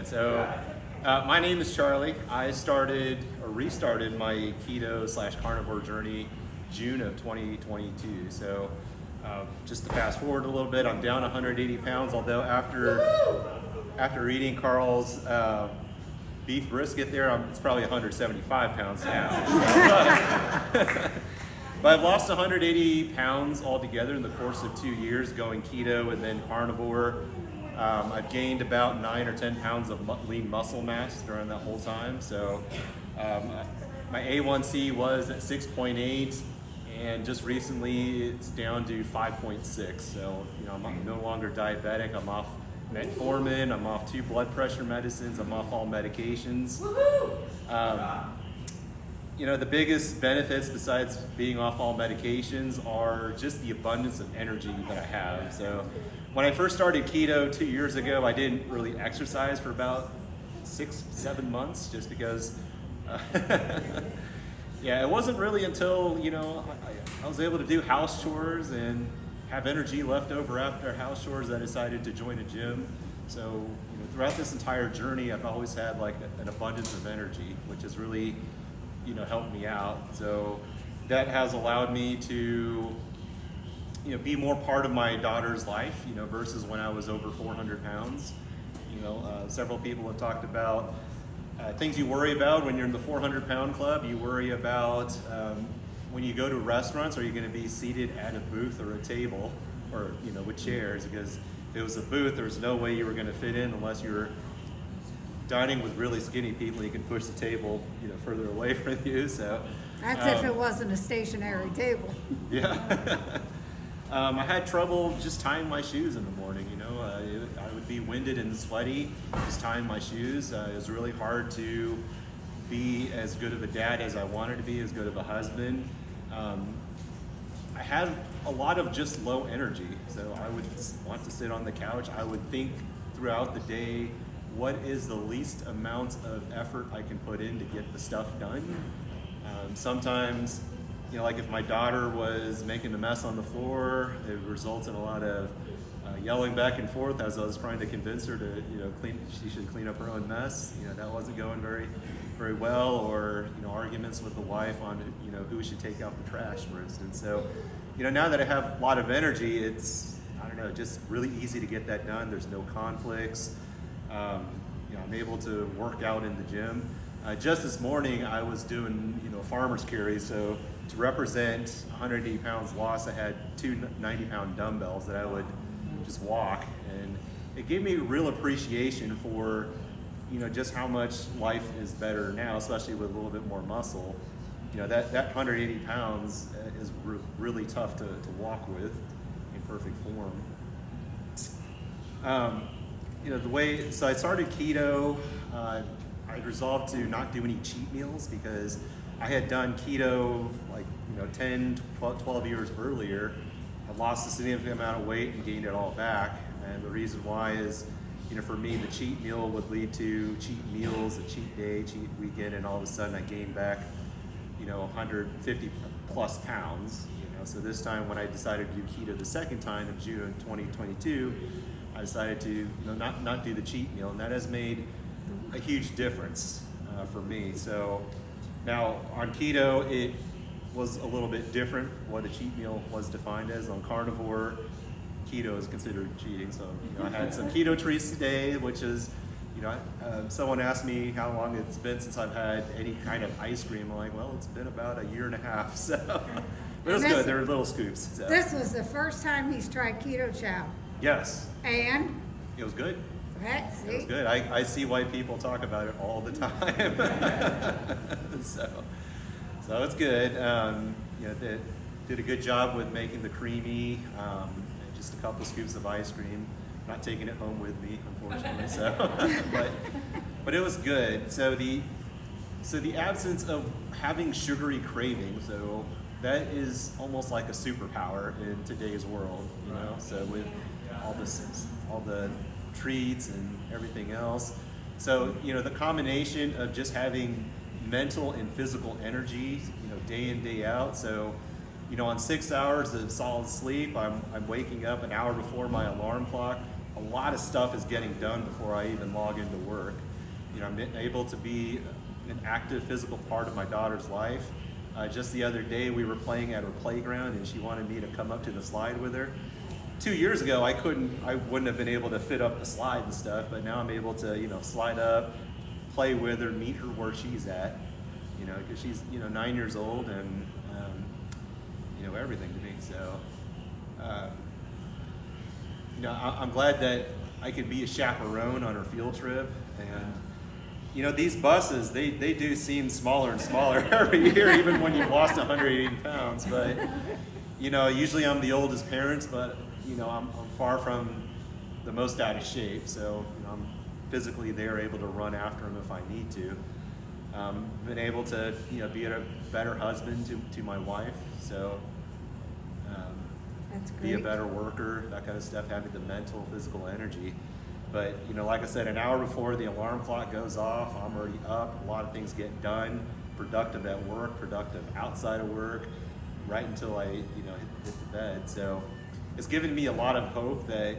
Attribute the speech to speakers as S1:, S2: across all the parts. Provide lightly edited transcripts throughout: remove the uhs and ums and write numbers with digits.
S1: So my name is Charlie. I started or restarted my keto/carnivore journey June of 2022. So just to fast forward a little bit, I'm down 180 pounds, although after eating Carl's beef brisket there, it's probably 175 pounds now. But I've lost 180 pounds altogether in the course of 2 years going keto and then carnivore. I've gained about 9 or 10 pounds of lean muscle mass during that whole time. So my A1C was at 6.8, and just recently it's down to 5.6. So I'm no longer diabetic. I'm off metformin. I'm off 2 blood pressure medicines. I'm off all medications. The biggest benefits besides being off all medications are just the abundance of energy that I have. So when I first started keto 2 years ago, I didn't really exercise for about 6-7 months just because, it wasn't really until, I was able to do house chores and have energy left over after house chores that I decided to join a gym. So, throughout this entire journey, I've always had like an abundance of energy, which has really, helped me out. So that has allowed me to, be more part of my daughter's life, versus when I was over 400 pounds. Several people have talked about things you worry about when you're in the 400-pound club. You worry about when you go to restaurants, are you going to be seated at a booth or a table or, with chairs? Because if it was a booth, there's no way you were going to fit in unless you were dining with really skinny people. You can push the table, further away from you. So
S2: that's if it wasn't a stationary table.
S1: Yeah. I had trouble just tying my shoes in the morning. I would be winded and sweaty just tying my shoes. It was really hard to be as good of a dad as I wanted to be, as good of a husband. I had a lot of just low energy, so I would want to sit on the couch. I would think throughout the day, what is the least amount of effort I can put in to get the stuff done? Sometimes, like if my daughter was making a mess on the floor, it results in a lot of yelling back and forth as I was trying to convince her to, she should clean up her own mess. That wasn't going very, very well. Or, arguments with the wife on, who should take out the trash, for instance. So, now that I have a lot of energy, it's, just really easy to get that done. There's no conflicts. I'm able to work out in the gym. Just this morning, I was doing, farmer's carry. So to represent 180 pounds lost, I had 2 90-pound dumbbells that I would just walk. And it gave me real appreciation for, just how much life is better now, especially with a little bit more muscle. That 180 pounds is really tough to walk with in perfect form. So I started keto. I resolved to not do any cheat meals because I had done keto 10, 12 years earlier. I lost a significant amount of weight and gained it all back. And the reason why is, for me, the cheat meal would lead to cheat meals, a cheat day, cheat weekend, and all of a sudden I gained back, 150 plus pounds. So this time when I decided to do keto the second time in June of 2022, I decided to not do the cheat meal, and that has made a huge difference for me. So now on keto, it was a little bit different what a cheat meal was defined as. On carnivore, keto is considered cheating. So I had some keto treats today, which is, someone asked me how long it's been since I've had any kind of ice cream. I'm like, well, it's been about a year and a half. So, but it was good. They were little scoops. So.
S2: This was the first time he's tried keto chow. Yes. And?
S1: It was good.
S2: Right, see?
S1: It was good. I see why people talk about it all the time. So it's good. They did a good job with making the creamy, just a couple scoops of ice cream. Not taking it home with me, unfortunately. So, but it was good. So the absence of having sugary cravings, so that is almost like a superpower in today's world, So with all the treats and everything else. So, the combination of just having mental and physical energy, day in, day out. So, on 6 hours of solid sleep, I'm waking up an hour before my alarm clock, a lot of stuff is getting done before I even log into work. You know, I'm able to be an active physical part of my daughter's life. Just the other day we were playing at her playground and she wanted me to come up to the slide with her. 2 years ago I wouldn't have been able to fit up the slide and stuff, but now I'm able to, you know, slide up, play with her, meet her where she's at, you know, because she's, you know, 9 years old and, you know, everything to me. So, you know, I'm glad that I could be a chaperone on her field trip. And, you know, these buses, they do seem smaller and smaller every year, even when you've lost 180 pounds. But, you know, usually I'm the oldest parents, but, you know, I'm far from the most out of shape. So, you know, I'm physically there, able to run after them if I need to. Been able to, you know, be a better husband to my wife. So,
S2: That's great.
S1: be a better worker, that kind of stuff, having the mental, physical energy. But, you know, like I said, an hour before the alarm clock goes off, I'm already up, a lot of things get done, productive at work, productive outside of work, right until I, you know, hit the bed. So it's given me a lot of hope that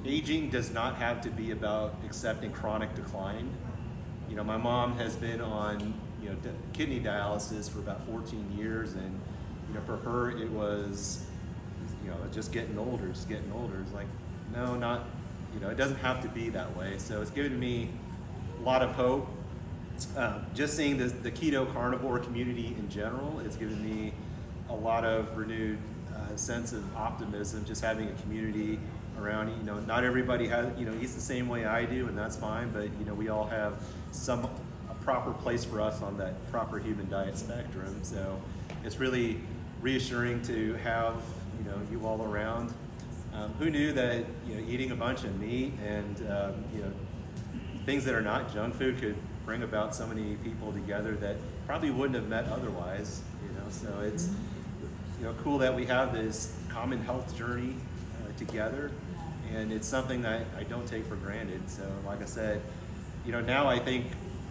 S1: aging does not have to be about accepting chronic decline. You know, my mom has been on, you know, kidney dialysis for about 14 years, and, you know, for her it was, you know, just getting older. It's like, no, not, you know, it doesn't have to be that way. So it's given me a lot of hope. Just seeing the keto carnivore community in general, it's given me a lot of renewed sense of optimism, just having a community around. You know, not everybody has, you know, eats the same way I do, and that's fine, but, you know, we all have a proper place for us on that proper human diet spectrum. So it's really reassuring to have, you know, you all around. Who knew that, you know, eating a bunch of meat and, you know, things that are not junk food could bring about so many people together that probably wouldn't have met otherwise, you know. So it's, you know, cool that we have this common health journey together, and it's something that I don't take for granted. So like I said, you know, now I think,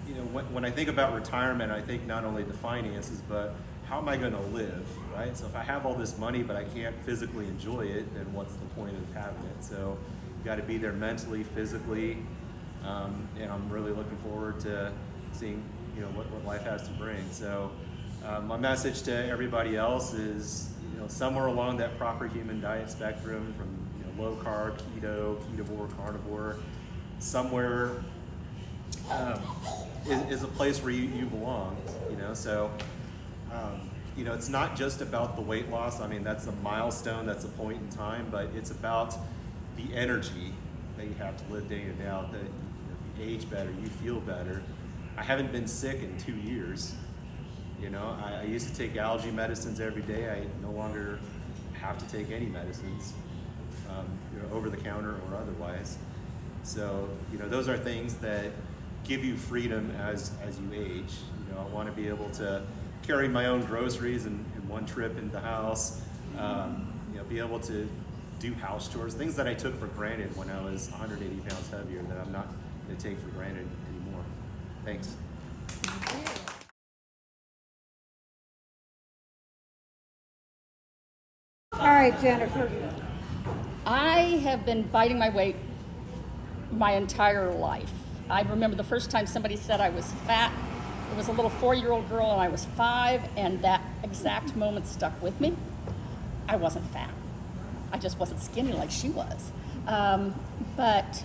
S1: you know, when I think about retirement, I think not only the finances, but how am I going to live, right? So if I have all this money but I can't physically enjoy it, then what's the point of having it? So you got to be there mentally, physically, and I'm really looking forward to seeing, you know, what life has to bring. So my message to everybody else is, you know, somewhere along that proper human diet spectrum, from, you know, low carb, keto, ketovore, carnivore, somewhere is a place where you belong, you know. So you know, it's not just about the weight loss. I mean, that's a milestone, that's a point in time, but it's about the energy that you have to live day in and day out, that, you know, you age better, you feel better. I haven't been sick in 2 years. You know, I used to take allergy medicines every day. I no longer have to take any medicines, you know, over the counter or otherwise. So, you know, those are things that give you freedom as you age. You know, I want to be able to carry my own groceries in one trip into the house, you know, be able to do house chores, things that I took for granted when I was 180 pounds heavier, that I'm not going to take for granted anymore. Thanks.
S2: Thank you. All right, Jennifer.
S3: I have been biting my weight my entire life. I remember the first time somebody said I was fat. It was a little 4-year-old girl and I was 5, and that exact moment stuck with me. I wasn't fat. I just wasn't skinny like she was. But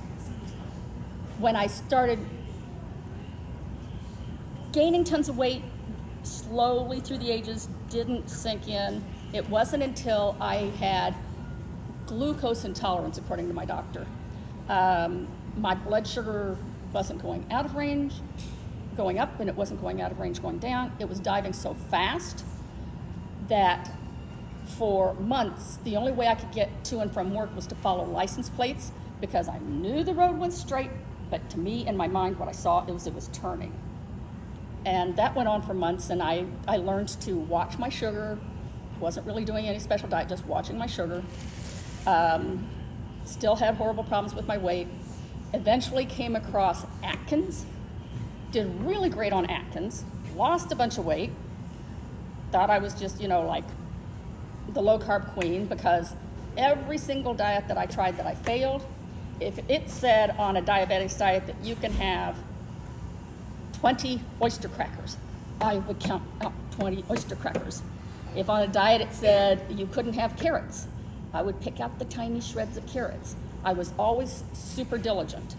S3: when I started gaining tons of weight slowly through the ages, didn't sink in. It wasn't until I had glucose intolerance, according to my doctor. My blood sugar wasn't going out of range, going up, and it wasn't going out of range going down. It was diving so fast that for months, the only way I could get to and from work was to follow license plates, because I knew the road went straight, but to me, in my mind, what I saw, it was turning. And that went on for months, and I learned to watch my sugar. Wasn't really doing any special diet, just watching my sugar. Still had horrible problems with my weight. Eventually came across Atkins. Did really great on Atkins. Lost a bunch of weight. Thought I was just, you know, like the low carb queen, because every single diet that I tried that I failed, if it said on a diabetic diet that you can have 20 oyster crackers, I would count out 20 oyster crackers. If on a diet it said you couldn't have carrots, I would pick out the tiny shreds of carrots. I was always super diligent.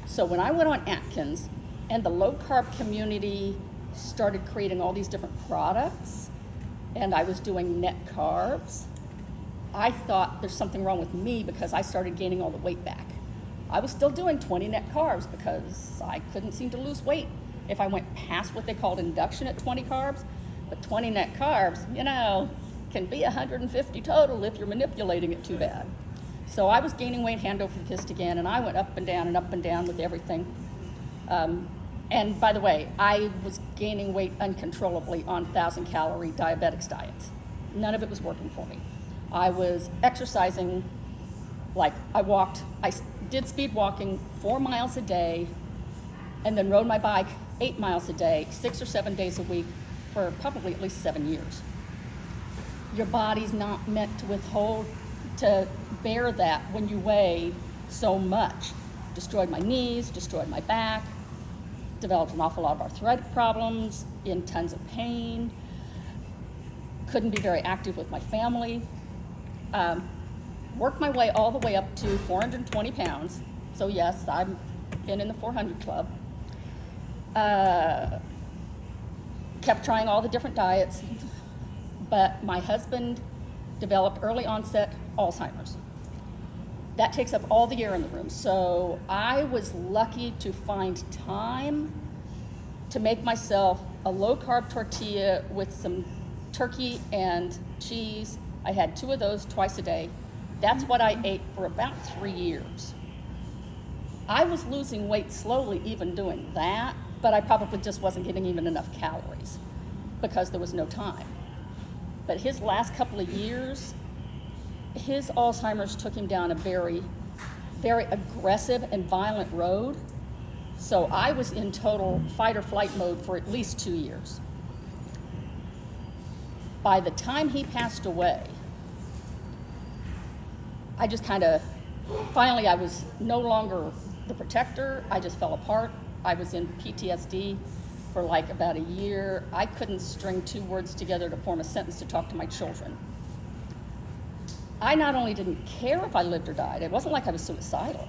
S3: So when I went on Atkins and the low carb community started creating all these different products and I was doing net carbs, I thought there's something wrong with me because I started gaining all the weight back. I was still doing 20 net carbs because I couldn't seem to lose weight if I went past what they called induction at 20 carbs. But 20 net carbs, can be 150 total if you're manipulating it too bad. So I was gaining weight hand over fist again, and I went up and down with everything. And by the way, I was gaining weight uncontrollably on 1,000-calorie diabetics diets. None of it was working for me. I was exercising, like I did speed walking 4 miles a day, and then rode my bike 8 miles a day, 6 or 7 days a week for probably at least 7 years. Your body's not meant to bear that when you weigh so much. Destroyed my knees, destroyed my back, developed an awful lot of arthritic problems, in tons of pain, couldn't be very active with my family. Worked my way all the way up to 420 pounds. So yes, I've been in the 400 club. Kept trying all the different diets, but my husband developed early onset Alzheimer's. That takes up all the air in the room. So I was lucky to find time to make myself a low carb tortilla with some turkey and cheese. I had 2 of those twice a day. That's what I ate for about 3 years. I was losing weight slowly even doing that, but I probably just wasn't getting even enough calories because there was no time. But his last couple of years, his Alzheimer's took him down a very, very aggressive and violent road. So I was in total fight or flight mode for at least 2 years. By the time he passed away, I just finally I was no longer the protector. I just fell apart. I was in PTSD for like about a year. I couldn't string 2 words together to form a sentence to talk to my children. I not only didn't care if I lived or died, it wasn't like I was suicidal,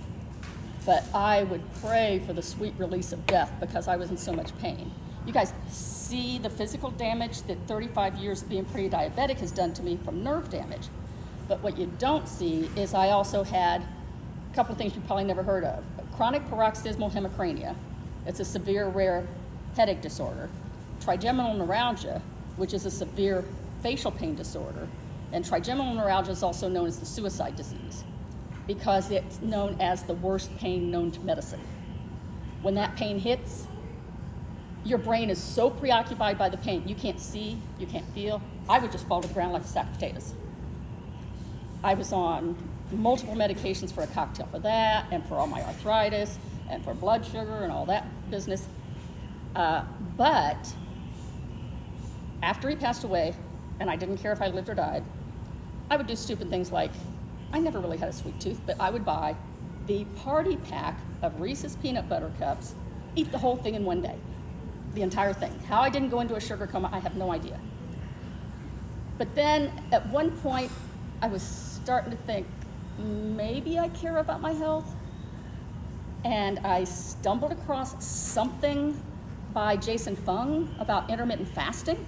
S3: but I would pray for the sweet release of death because I was in so much pain. You guys see the physical damage that 35 years of being pre-diabetic has done to me from nerve damage. But what you don't see is I also had a couple of things you probably never heard of. Chronic paroxysmal hemicrania. It's a severe, rare headache disorder. Trigeminal neuralgia, which is a severe facial pain disorder. And trigeminal neuralgia is also known as the suicide disease because it's known as the worst pain known to medicine. When that pain hits, your brain is so preoccupied by the pain, you can't see, you can't feel. I would just fall to the ground like a sack of potatoes. I was on multiple medications for a cocktail for that, and for all my arthritis, and for blood sugar, and all that business. But after he passed away, and I didn't care if I lived or died, I would do stupid things like, I never really had a sweet tooth, but I would buy the party pack of Reese's peanut butter cups, eat the whole thing in one day, the entire thing. How I didn't go into a sugar coma, I have no idea. But then at one point, I was starting to think, maybe I care about my health. And I stumbled across something by Jason Fung about intermittent fasting.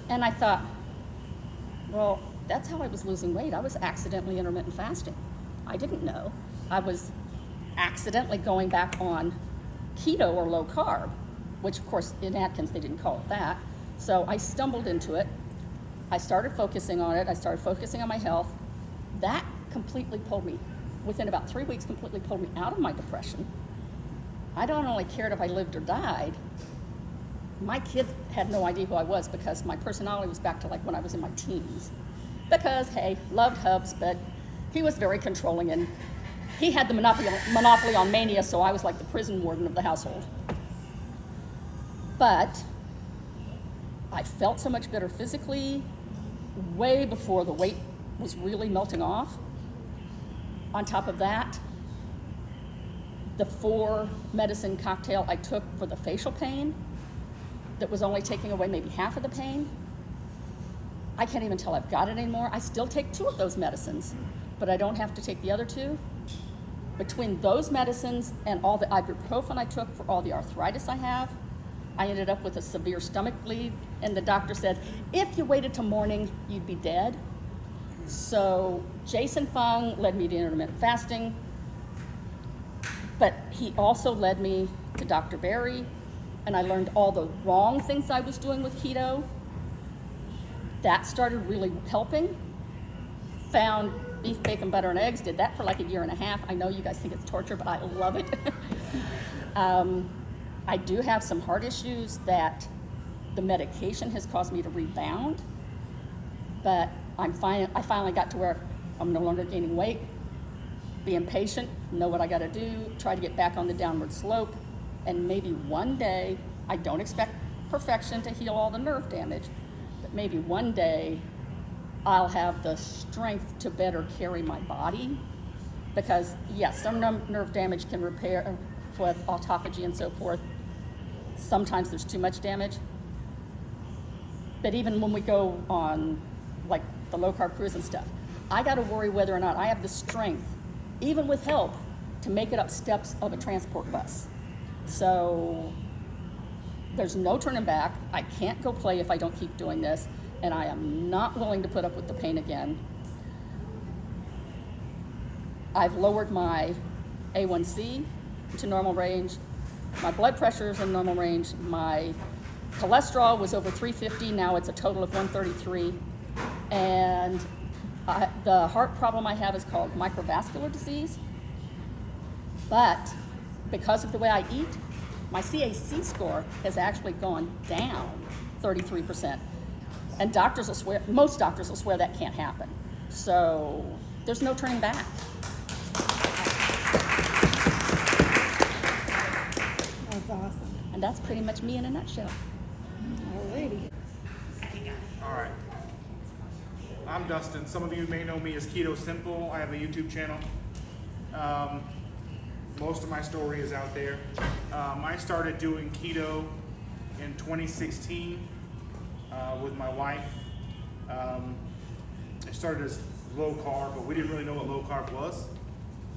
S3: And I thought, well, that's how I was losing weight. I was accidentally intermittent fasting. I didn't know. I was accidentally going back on keto or low carb, which of course in Atkins they didn't call it that. So I stumbled into it. I started focusing on it. I started focusing on my health. That completely pulled me, within about 3 weeks, completely pulled me out of my depression. I not only cared if I lived or died, my kids had no idea who I was because my personality was back to like when I was in my teens. Because, hey, loved Hubs, but he was very controlling and he had the monopoly on mania, so I was like the prison warden of the household. But I felt so much better physically way before the weight was really melting off. On top of that, the 4 medicine cocktail I took for the facial pain that was only taking away maybe half of the pain. I can't even tell I've got it anymore. I still take 2 of those medicines, but I don't have to take the other 2. Between those medicines and all the ibuprofen I took for all the arthritis I have, I ended up with a severe stomach bleed, and the doctor said, if you waited till morning, you'd be dead. So Jason Fung led me to intermittent fasting, but he also led me to Dr. Berry, and I learned all the wrong things I was doing with keto. That started really helping. Found beef, bacon, butter, and eggs, did that for like a year and a half. I know you guys think it's torture, but I love it. I do have some heart issues that the medication has caused me to rebound, but I finally got to where I'm no longer gaining weight, being patient, know what I gotta do, try to get back on the downward slope, and maybe one day, I don't expect perfection to heal all the nerve damage, but maybe one day I'll have the strength to better carry my body, because yes, some nerve damage can repair with autophagy and so forth. Sometimes there's too much damage. But even when we go on like the low carb cruise and stuff, I got to worry whether or not I have the strength, even with help, to make it up steps of a transport bus. So there's no turning back. I can't go play if I don't keep doing this, and I am not willing to put up with the pain again. I've lowered my A1C to normal range. My blood pressure is in normal range. My cholesterol was over 350. Now it's a total of 133. And the heart problem I have is called microvascular disease. But because of the way I eat, my CAC score has actually gone down 33%. And doctors will swear, most doctors will swear that can't happen. So there's no turning back.
S2: That's awesome.
S3: And that's pretty much me in a nutshell.
S2: Alrighty.
S4: All right. I'm Dustin. Some of you may know me as Keto Simple. I have a YouTube channel. Most of my story is out there. I started doing keto in 2016 with my wife. I started as low carb, but we didn't really know what low carb was.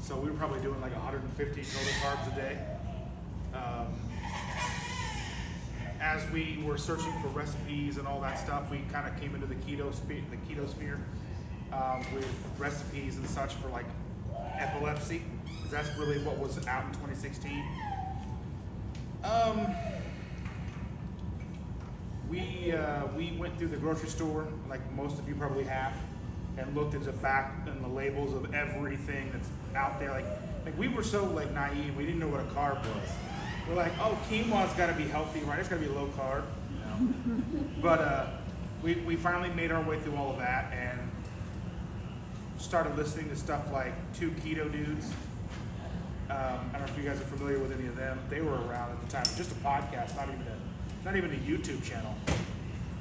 S4: So we were probably doing like 150 total carbs a day. As we were searching for recipes and all that stuff, we kind of came into the keto sphere with recipes and such for like epilepsy, because that's really what was out in 2016. We went through the grocery store, like most of you probably have, and looked at the back and the labels of everything that's out there. Like we were so like naive, we didn't know what a carb was. We're like, oh, quinoa's got to be healthy, right? It's got to be low carb. No. But we finally made our way through all of that and started listening to stuff like Two Keto Dudes. I don't know if you guys are familiar with any of them. They were around at the time, just a podcast, not even a YouTube channel.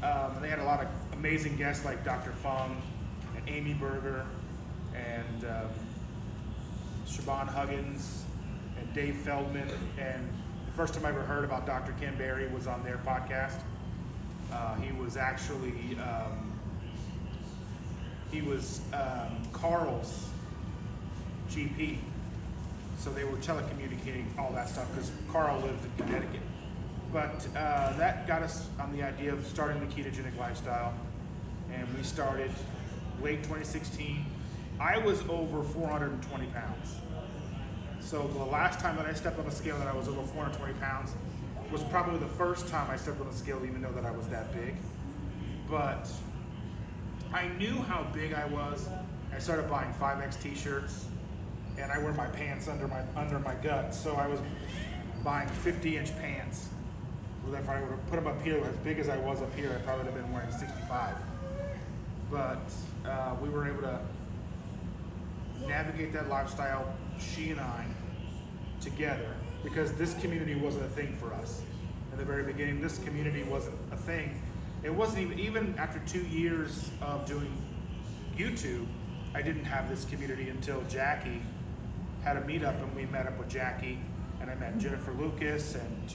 S4: And they had a lot of amazing guests like Dr. Fung and Amy Berger and Siobhan Huggins and Dave Feldman. And the first time I ever heard about Dr. Ken Berry was on their podcast. He was actually Carl's GP. So they were telecommunicating all that stuff because Carl lived in Connecticut. But that got us on the idea of starting the ketogenic lifestyle. And we started late 2016. I was over 420 pounds. So the last time that I stepped on a scale that I was over 420 pounds was probably the first time I stepped on a scale to even know that I was that big. But I knew how big I was. I started buying 5X t-shirts, and I wear my pants under my gut. So I was buying 50-inch pants. If I would have put them up here as big as I was up here, I probably would have been wearing 65. But we were able to navigate that lifestyle, she and I, together, because this community wasn't a thing for us. In the very beginning, this community wasn't a thing. It wasn't even after 2 years of doing YouTube, I didn't have this community until Jackie had a meetup, and we met up with Jackie and I met Jennifer Lucas, and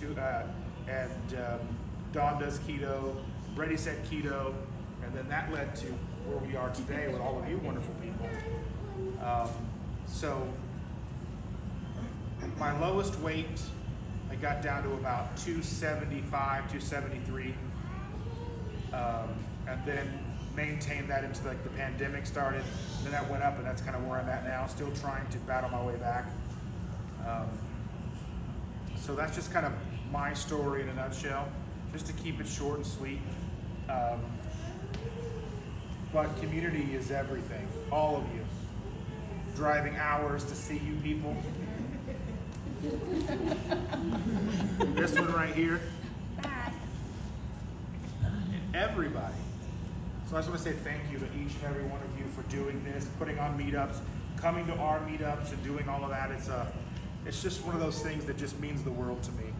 S4: Dawn does keto, Brady said keto, and then that led to where we are today with all of you wonderful people. So my lowest weight, I got down to about 275, 273, and then maintained that into like the pandemic started. And then that went up, and that's kind of where I'm at now. Still trying to battle my way back. So that's just kind of my story in a nutshell, just to keep it short and sweet. But community is everything. All of you. Driving hours to see you people. This one right here. And everybody. So I just want to say thank you to each and every one of you for doing this, putting on meetups, coming to our meetups and doing all of that. It's just one of those things that just means the world to me.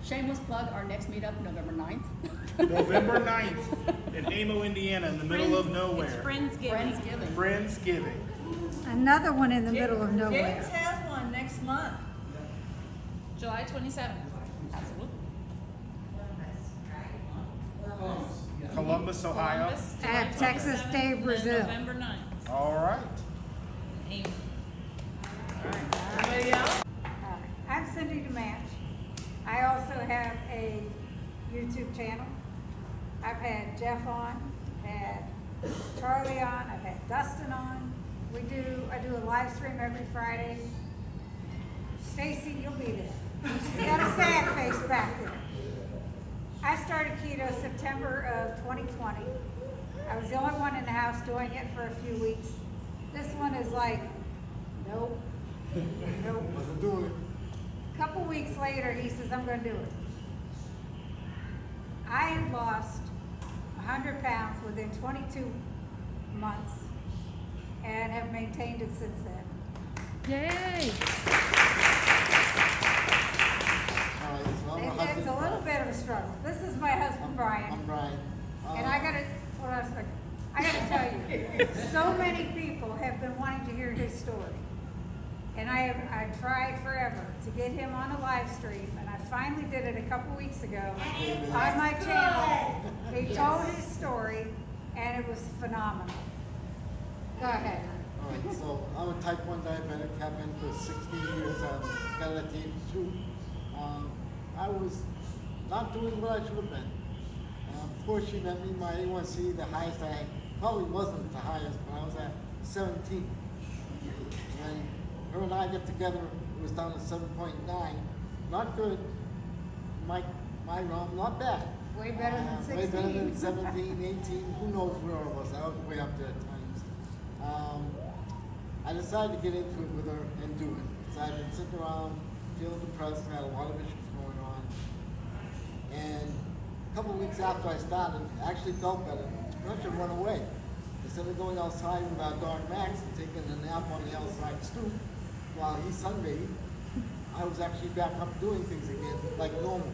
S3: Shameless plug, our next meetup, November 9th.
S4: November 9th in Amo, Indiana, in the middle of nowhere.
S5: It's Friendsgiving.
S4: Friendsgiving.
S2: Another one in the middle of nowhere.
S5: James has one next month. July 27th. Absolutely.
S4: Columbus, Ohio.
S5: Columbus,
S2: At
S5: July
S2: Texas
S5: 27th,
S2: Day,
S5: and
S2: Brazil.
S5: November 9th.
S4: All right.
S5: Amen. All right. Everybody else?
S2: I'm Cindy DeMatch. I also have a YouTube channel. I've had Jeff on, had Charlie on, I've had Dustin on. I do a live stream every Friday. Stacy, you'll be there. You got a sad face back there. I started keto September of 2020. I was the only one in the house doing it for a few weeks. This one is like, nope, nope.
S6: Wasn't doing it.
S2: A couple weeks later, he says, I'm going to do it. I have lost 100 pounds within 22 months and have maintained it since then.
S3: Yay!
S6: All right, so I'm a
S2: It's
S6: husband.
S2: a little bit of a struggle. This is my husband, Brian.
S6: I'm Brian.
S2: And I gotta tell you, so many people have been wanting to hear his story. And I tried forever to get him on a live stream, and I finally did it a couple weeks ago on my channel. He told his story, and it was phenomenal. Go ahead.
S6: All right, so I'm a type 1 diabetic, have been for 16 years. I've got it at the age of 2. I was not doing what I should have been. Before she met me, my A1C, the highest I probably wasn't the highest, but I was at 17. When her and I got together, it was down to 7.9. Not good. My realm, not bad.
S2: Way better than 16.
S6: Way better than 17, 18. Who knows where I was? I was way up there at times. I decided to get into it with her and do it. So I've been sitting around, feeling depressed, had a lot of issues going on. And a couple of weeks after I started, I actually felt better. Depression went away. Instead of going outside with our dog Max and taking a nap on the outside stoop while he sunbathed, I was actually back up doing things again like normal.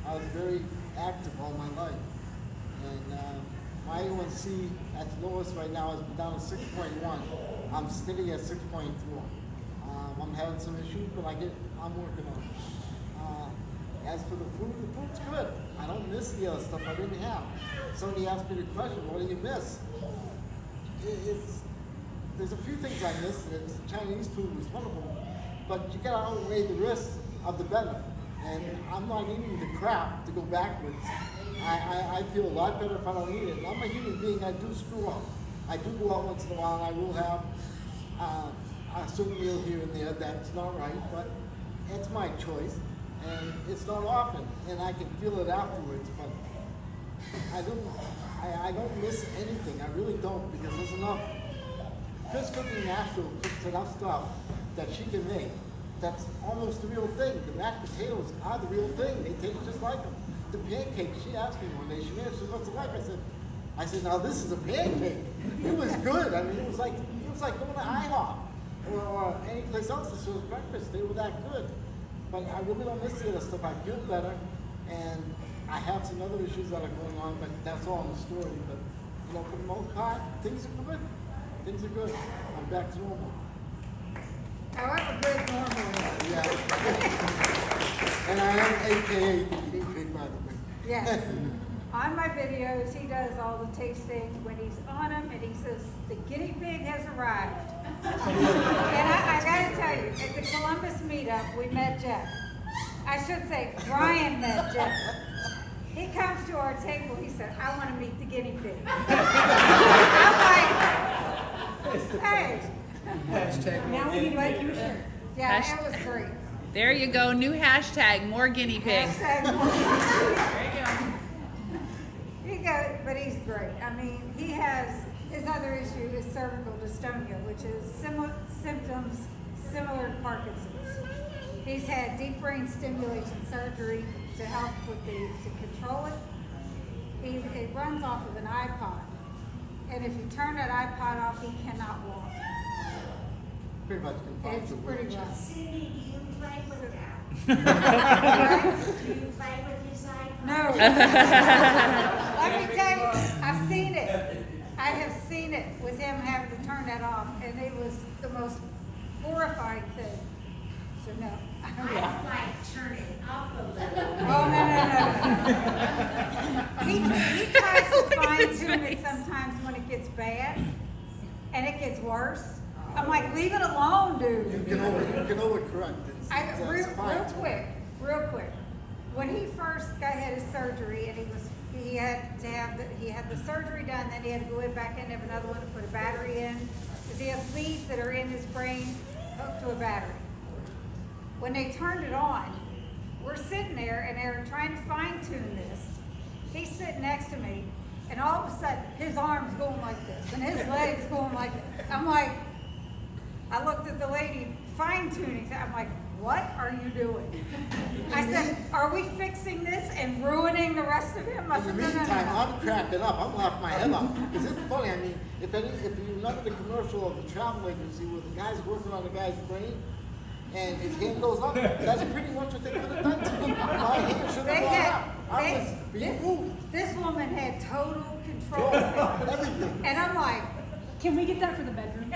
S6: I was very active all my life. And my A1C at the lowest right now is down to 6.1. I'm steady at 6.4. I'm having some issues, but I'm working on it. As for the food's good. I don't miss the other stuff I didn't have. Somebody asked me the question, what do you miss? There's a few things I miss. Chinese food was one of them, but you gotta outweigh the risks of the better. And I'm not eating the crap to go backwards. I feel a lot better if I don't eat it. And I'm a human being, I do screw up. I do go out once in a while, I will have a certain meal here and there that's not right, but it's my choice. And it's not often, and I can feel it afterwards, but I don't miss anything. I really don't, because there's enough. Chris Cooking Natural cooks enough stuff that she can make. That's almost the real thing. The mashed potatoes are the real thing. They taste just like them. The pancakes, she asked me one day, she asked me, what's it like? I said, now this is a pancake. It was good. I mean, it was like going to IHOP or any place else that serves breakfast. They were that good. But I really don't miss the other stuff. I feel better, and I have some other issues that are going on, but that's all in the story. But for the most part, things are good. Things are good. I'm back to normal.
S2: However good normal is.
S6: Yeah. And I am AKA the guinea pig, by the way.
S2: Yes. On my videos, he does all the tasting when he's on them, and he says, the guinea pig has arrived. And I gotta tell you, at the Columbus meetup, we met Jeff. I should say, Brian met Jeff. He comes to our table, he said, I want to meet the guinea pig. I'm like, hey.
S7: Now we need to make your shirt.
S2: Yeah, it was great.
S5: There you go, new hashtag, more guinea pigs.
S2: Hashtag more.
S5: There you go.
S2: But he's great. I mean, he has, his other issue is cervical dystonia, which is symptoms similar to Parkinson's. He's had deep brain stimulation surgery to help with to control it. It runs off of an iPod. And if you turn that iPod off, he cannot walk.
S6: Pretty much confined
S2: It's
S6: to
S2: pretty
S6: wheelchair.
S2: rough.
S8: Cindy, do you play with that?
S2: Right?
S8: Do you play with his iPod?
S2: No. Let me tell you, I've seen it. I have seen it with him having to turn that off, and it was the most horrifying thing. So no.
S8: I like turn it up a little.
S2: Oh, no. He tries to fine tune it sometimes when it gets bad, and it gets worse. I'm like, leave it alone, dude.
S6: You can overcorrect it.
S2: Real quick. When he first had his surgery, and he had the surgery done, then he had to go back in and have another one to put a battery in, because he has leads that are in his brain hooked to a battery. When they turned it on, we're sitting there and they're trying to fine tune this. He's sitting next to me, and all of a sudden his arm's going like this, and his legs going like this. I'm like, I looked at the lady fine tuning. I'm like, what are you doing? I said, are we fixing this and ruining the rest of him? I
S6: In the
S2: said, no.
S6: meantime, I'm cracking up. I'm laughing my head off. Because it's funny. I mean, if you remember the commercial of the travel agency where the guy's working on the guy's brain and his hand goes up, that's pretty much what they could have done to him. My hand should have gone up. I was being moved.
S2: This woman had total control of him.
S6: Everything.
S2: And I'm like,
S7: Can we get that for the bedroom?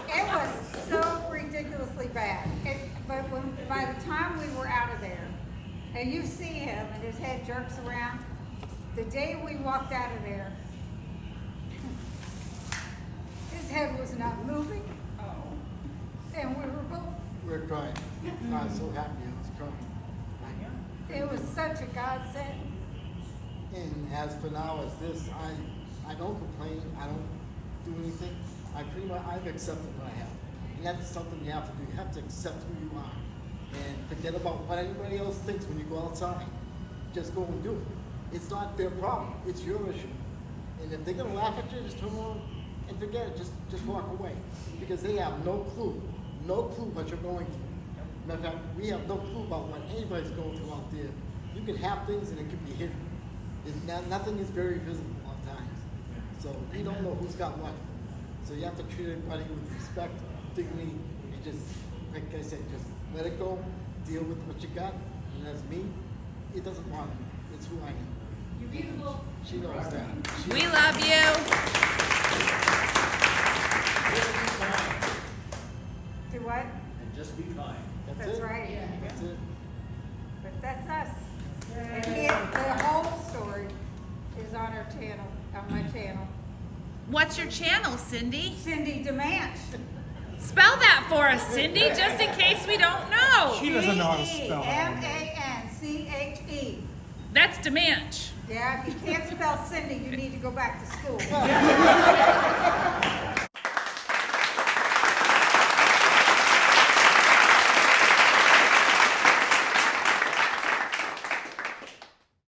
S2: it was so ridiculously bad. But by the time we were out of there, and you see him and his head jerks around, the day we walked out of there, his head was not moving. And we were both,
S6: We're crying. I was so happy. I was crying.
S2: it was such a godsend.
S6: And as for now as this, I don't complain. I don't do anything. I've accepted what I have. And that's something you have to do. You have to accept who you are. And forget about what anybody else thinks when you go outside. Just go and do it. It's not their problem. It's your issue. And if they're gonna laugh at you, just turn around and forget it. Just walk away. Because they have no clue what you're going through. Matter of fact, we have no clue about what anybody's going through out there. You can have things and it can be hidden. Nothing is very visible at times. So we don't know who's got what. So you have to treat everybody with respect, dignity, and just, like I said, just let it go, deal with what you got. And as me, it doesn't bother me. It's who I am.
S7: You're beautiful.
S6: She knows that.
S5: We love you.
S2: Do what?
S9: And just be kind.
S2: That's
S6: it.
S2: right.
S6: That's it.
S2: But that's us. And the whole story is on our channel, on my channel.
S5: What's your channel, Cindy?
S2: Cindy DeManch.
S5: Spell that for us, Cindy, just in case we don't know.
S4: She doesn't know how to spell it.
S2: DeManche.
S5: That's Demanch.
S2: Yeah, if you can't spell Cindy, you need to go back to school.